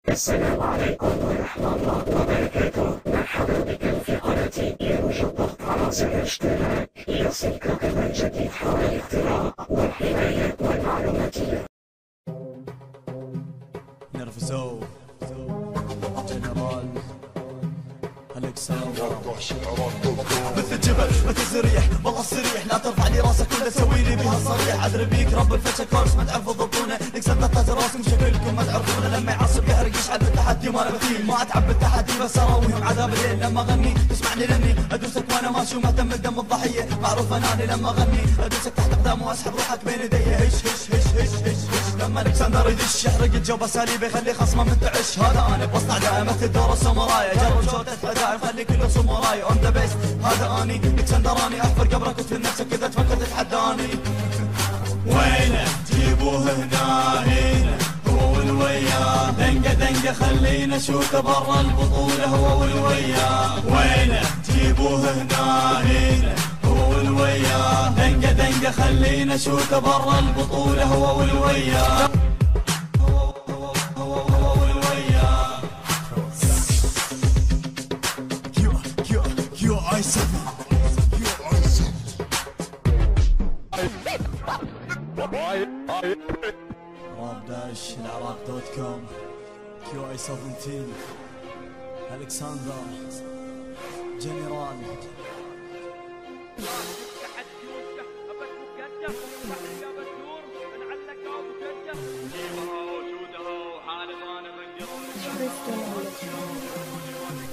السلام عليكم ورحمة الله وبركاته. مرحبا بكم في قناتي. يرجى الضغط على زر الاشتراك ليصلك كل جديد حول الاختراع والحماية والمعلوماتية. نرفزو جنرال الكسندر مثل الجبل مثل الريح والله الصريح، لا ترفع لي راسك ولا تسوي لي بها الصريح. ادري بيك رب الفتى كورس ما تعرفوا ضبطونه، الكسندر تاج راسكم شكلكم ما تعرفونه. لما يعصب يحرق يشعل بالتحدي ما انا مثيل، ما اتعب بالتحدي بس اراويهم عذاب الليل. لما اغني تسمعني لاني ادوسك وانا ماشي ومهتم بدم الضحيه، معروف اناني لما اغني ادوسك تحت اقدام واسحب روحك بين يدي. هش هش هش هش هش هش لما الكسندر يدش يحرق الجو باساليب يخلي خصمه منتعش. هذا انا بوسط اعدائي مثل دور الساموراي، جرب شوطة حداي خلي كله ساموراي اون ذا بيست. هذا اني الكسندراني احفر قبرك وتفل نفسك اذا تفكر تتحداني. وينه جيبوه هنا هو والوياه، دنقه دنقه خلينا نشوفه برا البطوله هو والوياه. وينه جيبوه هنا هو والوياه، دنقه دنقه خلينا نشوفه برا البطوله هو والوياه. راب داش العراق دوت كوم كيو اي 17 الكسندر جنرال.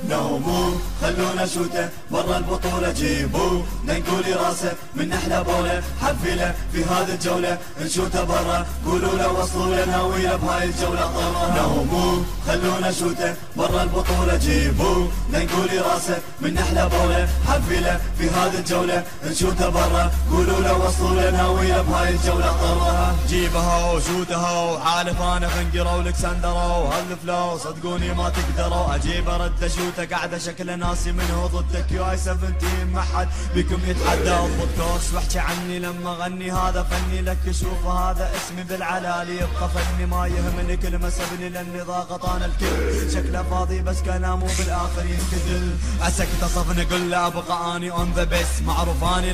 نوموا خلونا شوته برا البطولة، جيبوا ننقولي راسه من احلى بوله. حفله في هذه الجولة نشوته برا، قولوا له وصلوا له ناويله بهاي الجولة طرا. نوموا خلونا شوته برا البطولة، جيبوا ننقولي راسه من احلى بوله. حفله في هذه الجولة نشوته برا، قولوا له وصلوا له ناويله بهاي الجولة طرا. جيبها وشوتها وعارف انا فنقروا الكسندروا هالفلو، صدقوني ما تقدروا اجيب ارد اشوته قاعده شكل ناسي منه ضد كيو اي 17 ما حد بكم يتحدى. اضبط كورس واحكي عني لما اغني هذا فني لك شوف هذا اسمي بالعلالي يبقى فني ما يهمني كلمه سبني لاني ضاغط انا الكل. شكله فاضي بس كلامه بالاخر ينكدل، عسى كنت اصف نقول له ابقى اني اون ذا بيست معروف اني